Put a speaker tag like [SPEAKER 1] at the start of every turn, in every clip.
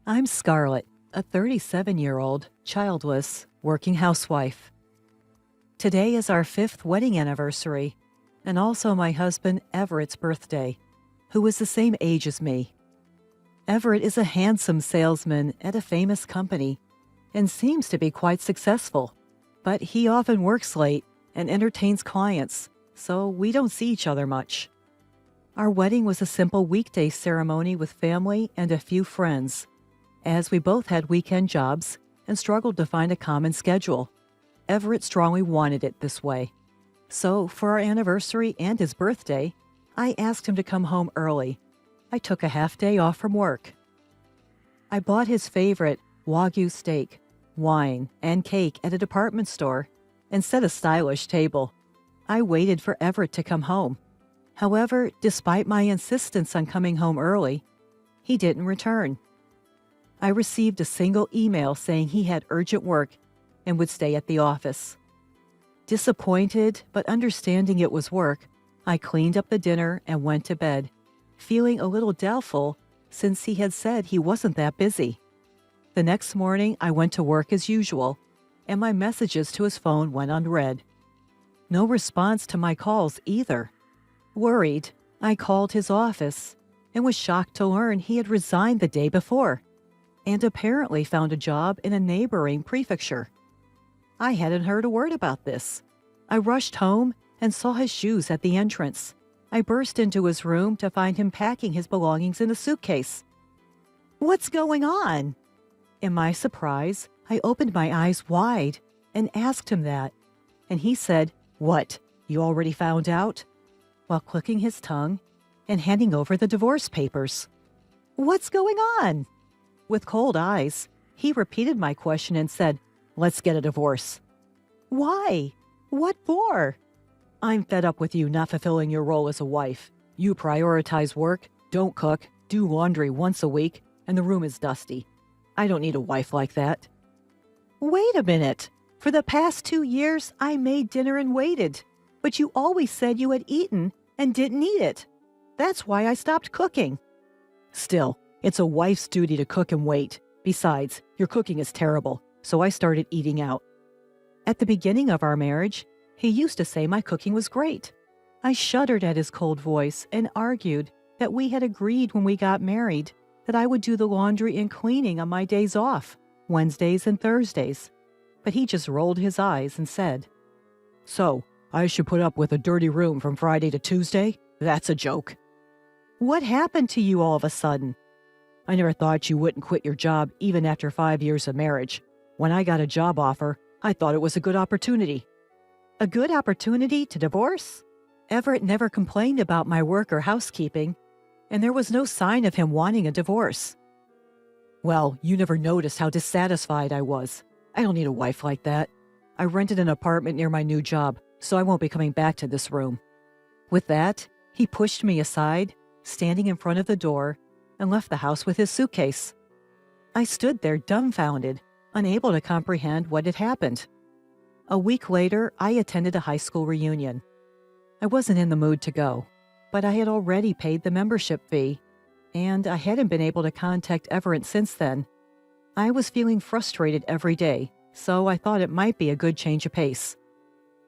[SPEAKER 1] I'm Scarlett, a 37-year-old, childless, working housewife. Today is our 5th wedding anniversary, and also my husband Everett's birthday, who is the same age as me. Everett is a handsome salesman at a famous company and seems to be quite successful, but he often works late and entertains clients, so we don't see each other much. Our wedding was a simple weekday ceremony with family and a few friends, as we both had weekend jobs and struggled to find a common schedule. Everett strongly wanted it this way. So, for our anniversary and his birthday, I asked him to come home early. I took a half day off from work. I bought his favorite Wagyu steak, wine, and cake at a department store and set a stylish table. I waited for Everett to come home. However, despite my insistence on coming home early, he didn't return. I received a single email saying he had urgent work and would stay at the office. Disappointed, but understanding it was work, I cleaned up the dinner and went to bed, feeling a little doubtful since he had said he wasn't that busy. The next morning, I went to work as usual, and my messages to his phone went unread. No response to my calls either. Worried, I called his office and was shocked to learn he had resigned the day before and apparently found a job in a neighboring prefecture. I hadn't heard a word about this. I rushed home and saw his shoes at the entrance. I burst into his room to find him packing his belongings in a suitcase. "What's going on?" In my surprise, I opened my eyes wide and asked him that, and he said, "What, you already found out?" while clicking his tongue and handing over the divorce papers. "What's going on?" With cold eyes, he repeated my question and said, "Let's get a divorce." "Why? What for?" "I'm fed up with you not fulfilling your role as a wife. You prioritize work, don't cook, do laundry once a week, and the room is dusty. I don't need a wife like that." "Wait a minute. For the past 2 years, I made dinner and waited, but you always said you had eaten and didn't eat it. That's why I stopped cooking." "Still, it's a wife's duty to cook and wait. Besides, your cooking is terrible, so I started eating out." At the beginning of our marriage, he used to say my cooking was great. I shuddered at his cold voice and argued that we had agreed when we got married that I would do the laundry and cleaning on my days off, Wednesdays and Thursdays. But he just rolled his eyes and said, "So, I should put up with a dirty room from Friday to Tuesday? That's a joke." "What happened to you all of a sudden?" "I never thought you wouldn't quit your job even after 5 years of marriage. When I got a job offer, I thought it was a good opportunity." "A good opportunity to divorce?" Everett never complained about my work or housekeeping, and there was no sign of him wanting a divorce. "Well, you never noticed how dissatisfied I was. I don't need a wife like that. I rented an apartment near my new job, so I won't be coming back to this room." With that, he pushed me aside, standing in front of the door, and left the house with his suitcase. I stood there dumbfounded, unable to comprehend what had happened. A week later, I attended a high school reunion. I wasn't in the mood to go, but I had already paid the membership fee, and I hadn't been able to contact Everett since then. I was feeling frustrated every day, so I thought it might be a good change of pace.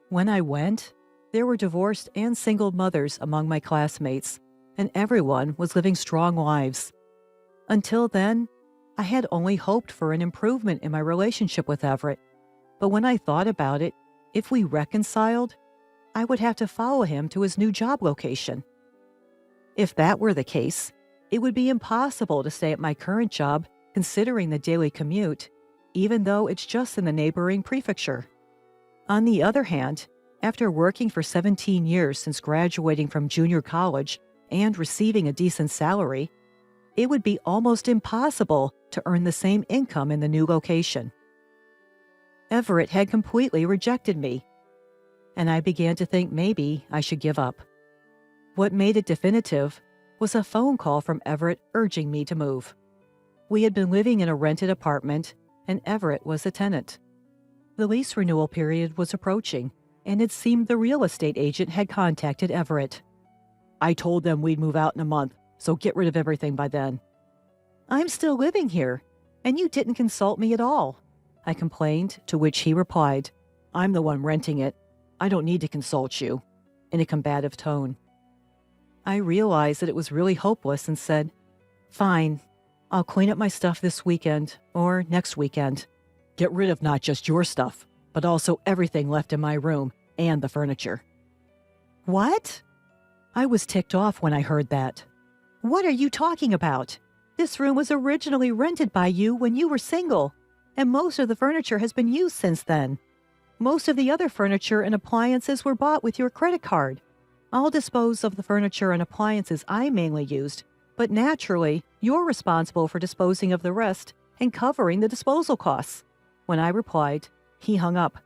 [SPEAKER 1] When I went, there were divorced and single mothers among my classmates, and everyone was living strong lives. Until then, I had only hoped for an improvement in my relationship with Everett. But when I thought about it, if we reconciled, I would have to follow him to his new job location. If that were the case, it would be impossible to stay at my current job considering the daily commute, even though it's just in the neighboring prefecture. On the other hand, after working for 17 years since graduating from junior college and receiving a decent salary, it would be almost impossible to earn the same income in the new location. Everett had completely rejected me, and I began to think maybe I should give up. What made it definitive was a phone call from Everett urging me to move. We had been living in a rented apartment, and Everett was a tenant. The lease renewal period was approaching, and it seemed the real estate agent had contacted Everett. "I told them we'd move out in a month, so get rid of everything by then." "I'm still living here. And you didn't consult me at all," I complained, to which he replied, "I'm the one renting it. I don't need to consult you," in a combative tone. I realized that it was really hopeless and said, "Fine, I'll clean up my stuff this weekend or next weekend. Get rid of not just your stuff, but also everything left in my room and the furniture." "What?" I was ticked off when I heard that. "What are you talking about? This room was originally rented by you when you were single, and most of the furniture has been used since then. Most of the other furniture and appliances were bought with your credit card. I'll dispose of the furniture and appliances I mainly used, but naturally, you're responsible for disposing of the rest and covering the disposal costs." When I replied, he hung up.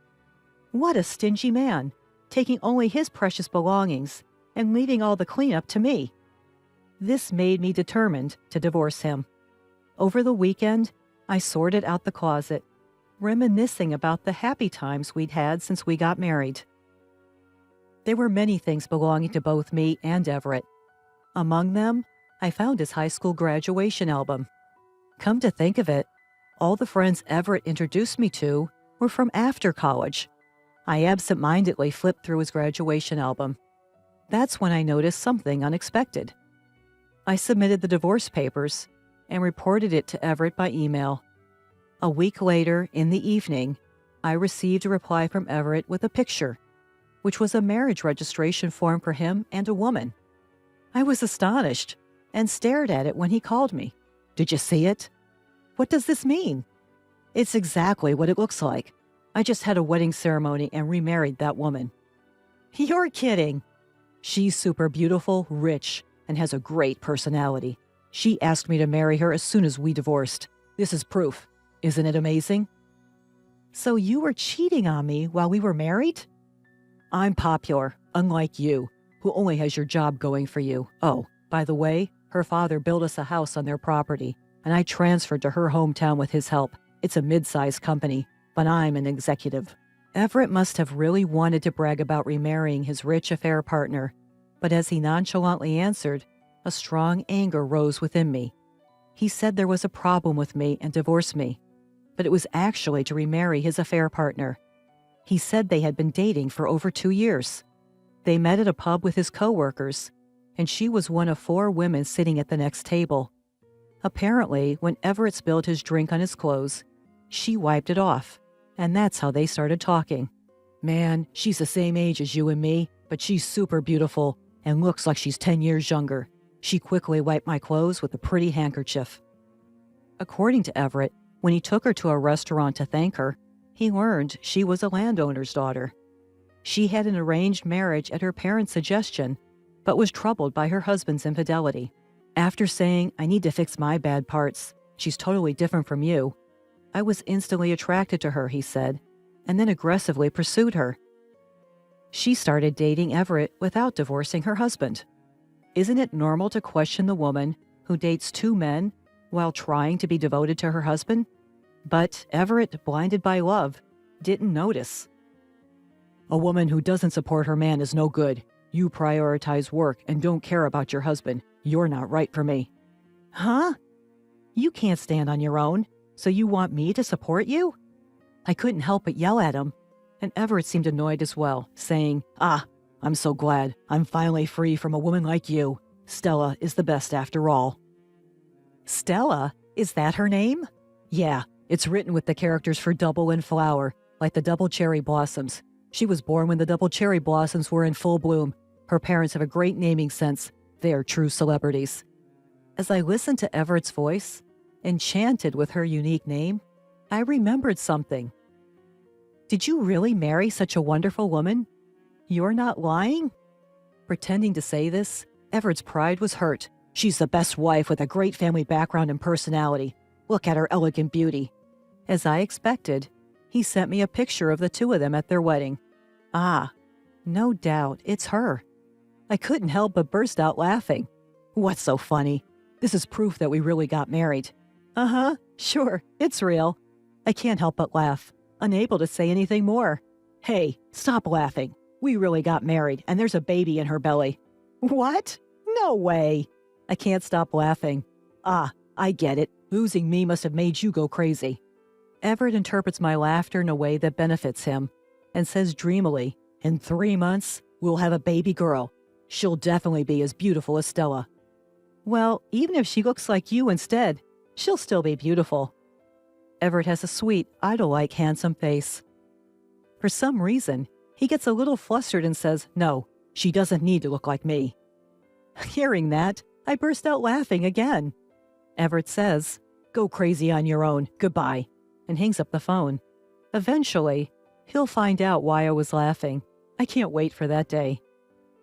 [SPEAKER 1] What a stingy man, taking only his precious belongings and leaving all the cleanup to me. This made me determined to divorce him. Over the weekend, I sorted out the closet, reminiscing about the happy times we'd had since we got married. There were many things belonging to both me and Everett. Among them, I found his high school graduation album. Come to think of it, all the friends Everett introduced me to were from after college. I absent-mindedly flipped through his graduation album. That's when I noticed something unexpected. I submitted the divorce papers and reported it to Everett by email. A week later, in the evening, I received a reply from Everett with a picture, which was a marriage registration form for him and a woman. I was astonished and stared at it when he called me. "Did you see it? What does this mean?" "It's exactly what it looks like. I just had a wedding ceremony and remarried that woman." "You're kidding." "She's super beautiful, rich, and has a great personality. She asked me to marry her as soon as we divorced. This is proof. Isn't it amazing?" "So you were cheating on me while we were married?" "I'm popular, unlike you, who only has your job going for you. Oh, by the way, her father built us a house on their property, and I transferred to her hometown with his help. It's a mid-sized company, but I'm an executive." Everett must have really wanted to brag about remarrying his rich affair partner, but as he nonchalantly answered, a strong anger rose within me. He said there was a problem with me and divorced me, but it was actually to remarry his affair partner. He said they had been dating for over 2 years. They met at a pub with his coworkers, and she was one of 4 women sitting at the next table. Apparently, when Everett spilled his drink on his clothes, she wiped it off, and that's how they started talking. "Man, she's the same age as you and me, but she's super beautiful and looks like she's 10 years younger. She quickly wiped my clothes with a pretty handkerchief." According to Everett, when he took her to a restaurant to thank her, he learned she was a landowner's daughter. She had an arranged marriage at her parents' suggestion, but was troubled by her husband's infidelity. After saying, "I need to fix my bad parts, she's totally different from you," I was instantly attracted to her, he said, and then aggressively pursued her. She started dating Everett without divorcing her husband. Isn't it normal to question the woman who dates 2 men while trying to be devoted to her husband? But Everett, blinded by love, didn't notice. "A woman who doesn't support her man is no good. You prioritize work and don't care about your husband. You're not right for me." "Huh? You can't stand on your own, so you want me to support you?" I couldn't help but yell at him, and Everett seemed annoyed as well, saying, I'm so glad I'm finally free from a woman like you. Stella is the best after all." "Stella? Is that her name?" "Yeah, it's written with the characters for double and flower, like the double cherry blossoms. She was born when the double cherry blossoms were in full bloom. Her parents have a great naming sense. They are true celebrities." As I listened to Everett's voice, enchanted with her unique name, I remembered something. "Did you really marry such a wonderful woman? You're not lying?" Pretending to say this, Everett's pride was hurt. "She's the best wife with a great family background and personality. Look at her elegant beauty." As I expected, he sent me a picture of the 2 of them at their wedding. No doubt, it's her. I couldn't help but burst out laughing. "What's so funny? This is proof that we really got married." "Uh-huh, sure, it's real." I can't help but laugh, unable to say anything more. "Hey, stop laughing. We really got married, and there's a baby in her belly." "What? No way." I can't stop laughing. I get it. Losing me must have made you go crazy. Everett interprets my laughter in a way that benefits him and says dreamily, in 3 months, we'll have a baby girl. She'll definitely be as beautiful as Stella. Well, even if she looks like you instead, she'll still be beautiful. Everett has a sweet, idol-like handsome face. For some reason, he gets a little flustered and says, no, she doesn't need to look like me. Hearing that, I burst out laughing again. Everett says, go crazy on your own, goodbye, and hangs up the phone. Eventually, he'll find out why I was laughing. I can't wait for that day.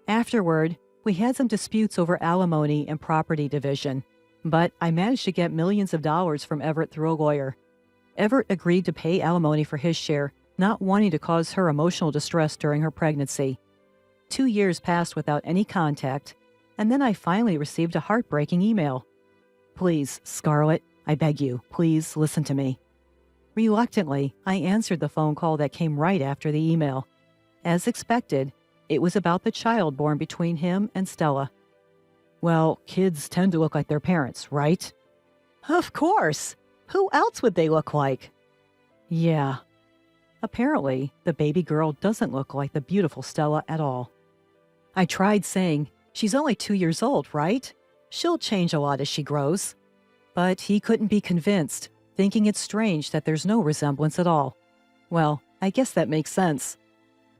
[SPEAKER 1] Afterward, we had some disputes over alimony and property division, but I managed to get millions of dollars from Everett through a lawyer. Everett agreed to pay alimony for his share, not wanting to cause her emotional distress during her pregnancy. 2 years passed without any contact, and then I finally received a heartbreaking email. Please, Scarlett, I beg you, please listen to me. Reluctantly, I answered the phone call that came right after the email. As expected, it was about the child born between him and Stella. Well, kids tend to look like their parents, right? Of course. Who else would they look like? Yeah. Apparently, the baby girl doesn't look like the beautiful Stella at all. I tried saying, she's only 2 years old, right? She'll change a lot as she grows. But he couldn't be convinced, thinking it's strange that there's no resemblance at all. Well, I guess that makes sense.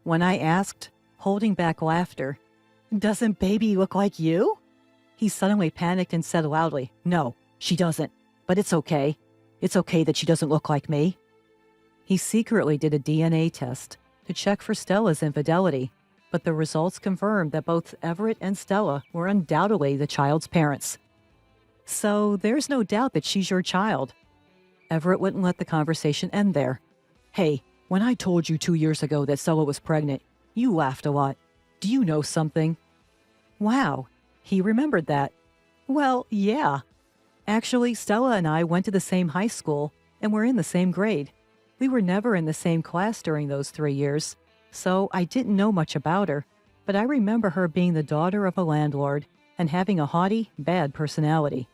[SPEAKER 1] When I asked, holding back laughter, doesn't baby look like you? He suddenly panicked and said loudly, no, she doesn't, but it's okay. It's okay that she doesn't look like me. He secretly did a DNA test to check for Stella's infidelity, but the results confirmed that both Everett and Stella were undoubtedly the child's parents. So there's no doubt that she's your child. Everett wouldn't let the conversation end there. Hey, when I told you 2 years ago that Stella was pregnant, you laughed a lot. Do you know something? Wow, he remembered that. Well, yeah. Actually, Stella and I went to the same high school and were in the same grade. We were never in the same class during those 3 years, so I didn't know much about her, but I remember her being the daughter of a landlord and having a haughty, bad personality.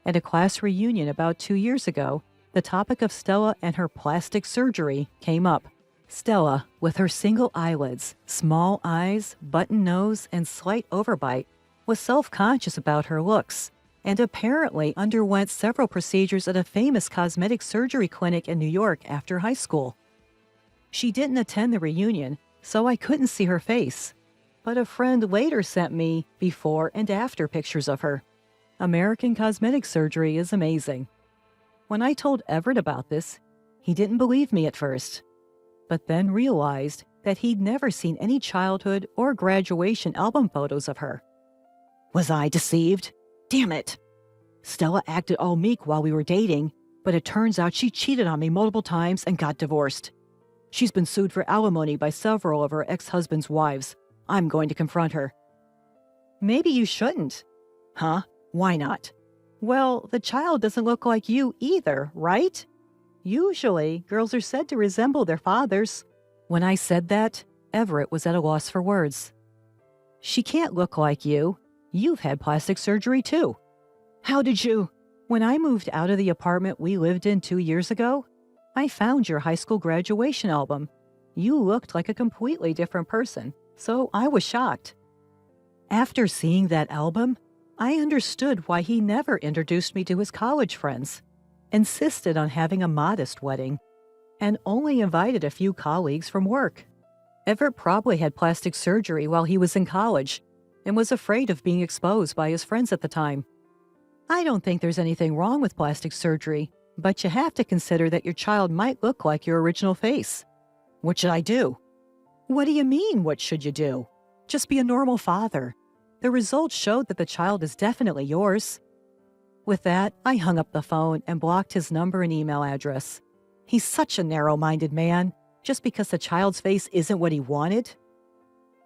[SPEAKER 1] At a class reunion about 2 years ago, the topic of Stella and her plastic surgery came up. Stella, with her single eyelids, small eyes, button nose, and slight overbite, was self-conscious about her looks and apparently underwent several procedures at a famous cosmetic surgery clinic in New York after high school. She didn't attend the reunion, so I couldn't see her face, but a friend later sent me before and after pictures of her. American cosmetic surgery is amazing. When I told Everett about this, he didn't believe me at first, but then realized that he'd never seen any childhood or graduation album photos of her. Was I deceived? Damn it! Stella acted all meek while we were dating, but it turns out she cheated on me multiple times and got divorced. She's been sued for alimony by several of her ex-husband's wives. I'm going to confront her. Maybe you shouldn't. Huh? Why not? Well, the child doesn't look like you either, right? Usually, girls are said to resemble their fathers. When I said that, Everett was at a loss for words. She can't look like you. You've had plastic surgery too. How did you? When I moved out of the apartment we lived in 2 years ago, I found your high school graduation album. You looked like a completely different person, so I was shocked. After seeing that album, I understood why he never introduced me to his college friends, insisted on having a modest wedding, and only invited a few colleagues from work. Everett probably had plastic surgery while he was in college and was afraid of being exposed by his friends at the time. I don't think there's anything wrong with plastic surgery, but you have to consider that your child might look like your original face. What should I do? What do you mean, what should you do? Just be a normal father. The results showed that the child is definitely yours. With that, I hung up the phone and blocked his number and email address. He's such a narrow-minded man, just because the child's face isn't what he wanted.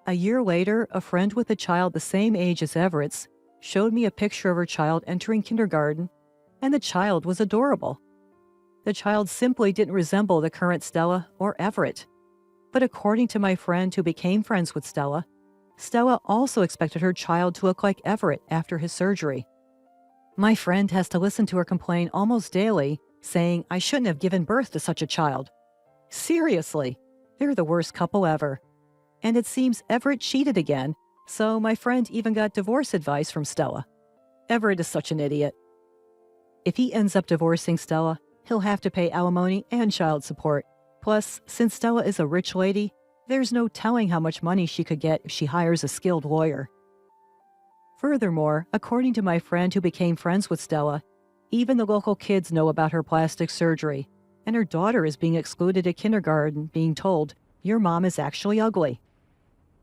[SPEAKER 1] A year later, a friend with a child the same age as Everett's showed me a picture of her child entering kindergarten, and the child was adorable. The child simply didn't resemble the current Stella or Everett. But according to my friend who became friends with Stella, Stella also expected her child to look like Everett after his surgery. My friend has to listen to her complain almost daily, saying I shouldn't have given birth to such a child. Seriously, they're the worst couple ever. And it seems Everett cheated again, so my friend even got divorce advice from Stella. Everett is such an idiot. If he ends up divorcing Stella, he'll have to pay alimony and child support. Plus, since Stella is a rich lady, there's no telling how much money she could get if she hires a skilled lawyer. Furthermore, according to my friend who became friends with Stella, even the local kids know about her plastic surgery, and her daughter is being excluded at kindergarten, being told, "Your mom is actually ugly."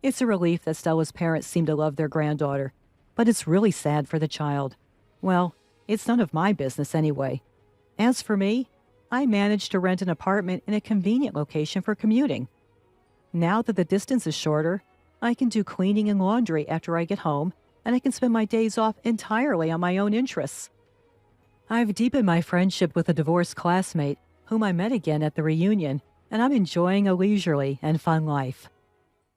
[SPEAKER 1] It's a relief that Stella's parents seem to love their granddaughter, but it's really sad for the child. Well, it's none of my business anyway. As for me, I managed to rent an apartment in a convenient location for commuting. Now that the distance is shorter, I can do cleaning and laundry after I get home, and I can spend my days off entirely on my own interests. I've deepened my friendship with a divorced classmate, whom I met again at the reunion, and I'm enjoying a leisurely and fun life.